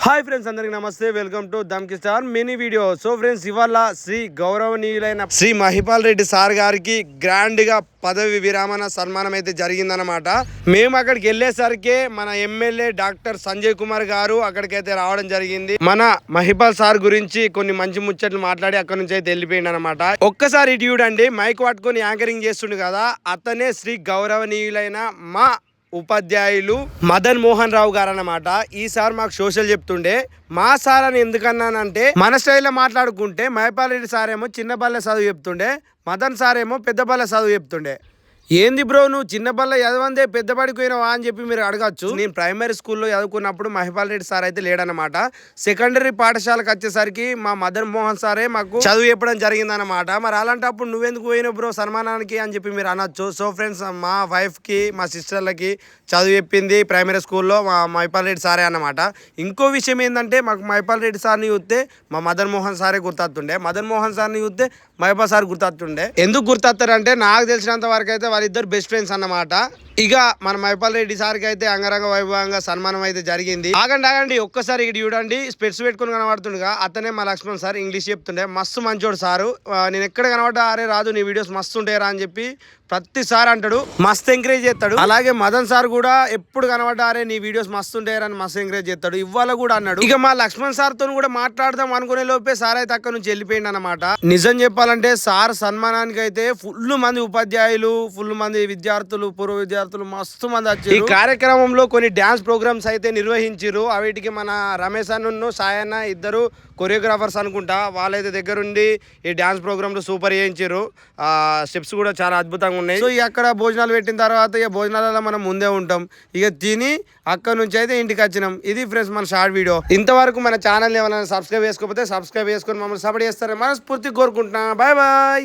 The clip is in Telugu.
హాయ్ ఫ్రెండ్స్, అందరికి నమస్తే. Welcome to Dhamki star mini video. So friends, ఇవాళ శ్రీ గౌరవనీయులైన శ్రీ మహిపాల్ రెడ్డి సార్ గారికి గ్రాండ్ గా పదవి విరామణ సన్మానం అయితే జరిగిందనమాట. మేము అక్కడికి వెళ్ళేసరికి మన ఎమ్మెల్యే డాక్టర్ సంజయ్ కుమార్ గారు అక్కడికైతే రావడం జరిగింది. మన మహిపాల్ సార్ గురించి కొన్ని మంచి ముచ్చట్లు మాట్లాడి అక్కడ నుంచి అయితే వెళ్ళిపోయింది అనమాట. ఒక్కసారి ఇటు చూడండి, మైక్ పట్టుకొని యాంకరింగ్ చేస్తుండు కదా, అతనే శ్రీ గౌరవనీయులైన మా ఉపాధ్యాయులు మదన్ మోహన్ రావు గారు అన్నమాట. ఈసారి మాకు సోషల్ చెప్తుండే. మా సార్ అని ఎందుకన్నానంటే, మన స్టైల్లో మాట్లాడుకుంటే మహిపాల్ రెడ్డి సార్ ఏమో చిన్న బల్లె చదువు చెప్తుండే, మదన్ సార్ ఏమో పెద్ద బల్లె చదువు చెప్తుండే. ఏంది బ్రో, నువ్వు చిన్న బల్ల చదవందే పెద్ద పడిపోయినావా అని చెప్పి మీరు అడగచ్చు. నేను ప్రైమరీ స్కూల్లో చదువుకున్నప్పుడు మహిపాల్ రెడ్డి సార్ అయితే లేడనమాట. సెకండరీ పాఠశాలకు వచ్చేసరికి మా మదన్ మోహన్ సారే మాకు చదువు చెప్పడం జరిగిందనమాట. మరి అలాంటప్పుడు నువ్వెందుకు పోయినావు బ్రో సన్మానానికి అని చెప్పి మీరు అనొచ్చు. సో ఫ్రెండ్స్, మా వైఫ్కి మా సిస్టర్లకి చదువు చెప్పింది ప్రైమరీ స్కూల్లో మా మహిపాల్ రెడ్డి సారే అన్నమాట. ఇంకో విషయం ఏంటంటే, మాకు మహిపాల్ రెడ్డి సార్ని చూస్తే మా మదన్ మోహన్ సారే గుర్తొస్తుండే, మదన్ మోహన్ సార్ని చూస్తే మహిపాల్ సార్ గుర్తొస్తుండే. ఎందుకు గుర్తొస్తారంటే, నాకు తెలిసినంత వరకు అయితే వాళ్ళిద్దరు బెస్ట్ ఫ్రెండ్స్ అన్నమాట. ఇక మన మహిపాల్ రెడ్డి సార్కి అయితే అంగరంగ వైభవంగా సన్మానం అయితే జరిగింది. ఆగండి ఒక్కసారి ఇక్కడ చూడండి, స్పెట్స్ పెట్టుకుని కనబడుతుండగా అతనే మా లక్ష్మణ్ సార్. ఇంగ్లీష్ చెప్తుండే, మస్తు మంచోడు సారు. నేను ఎక్కడ కనబడ్డా అరే రాదు నీ వీడియోస్ మస్తు ఉంటాయరా అని చెప్పి ప్రతిసారి అంటాడు, మస్తు ఎంకరేజ్ చేస్తాడు. అలాగే మదన్ సార్ కూడా ఎప్పుడు కనబడ్డా అరే నీ వీడియోస్ మస్తు ఉంటాయరా అని మస్తు ఎంకరేజ్ చేస్తాడు. ఇవాళ కూడా అన్నాడు. ఇక మా లక్ష్మణ్ సార్ తో కూడా మాట్లాడదాం అనుకునే లోపే సార్ అయితే అక్కడ నుంచి వెళ్ళిపోయింది అనమాట. నిజం చెప్పాలంటే సార్ సన్మానానికి అయితే ఫుల్ మంది ఉపాధ్యాయులు, ఫుల్ మంది విద్యార్థులు, పూర్వ విద్యార్థులు మస్తు మంది వచ్చారు. ఈ కార్యక్రమంలో కొన్ని డ్యాన్స్ ప్రోగ్రామ్స్ అయితే నిర్వహించారు. వీటికి మన రమేష్ అన్న సాయన్న ఇద్దరు కొరియోగ్రాఫర్స్ అనుకుంటా, వాళ్ళైతే దగ్గరుండి ఈ డ్యాన్స్ ప్రోగ్రామ్ లో సూపర్ చేయించారు. స్టెప్స్ కూడా చాలా అద్భుతంగా ఉన్నాయి. సో అక్కడ భోజనాలు పెట్టిన తర్వాత ఇక భోజనాలలో మనం ముందే ఉంటాం. ఇక తిని అక్కడ నుంచి అయితే ఇంటికి వచ్చినాం. ఇది ఫ్రెండ్స్ మన షార్ట్ వీడియో. ఇంతవరకు మన ఛానల్ ఏమైనా సబ్స్క్రైబ్ చేసుకోకపోతే సబ్స్క్రైబ్ చేసుకొని మమ్మల్ని సపోర్ట్ చేస్తారని మనస్ఫూర్తిగా కోరుకుంటున్నా. Bye bye.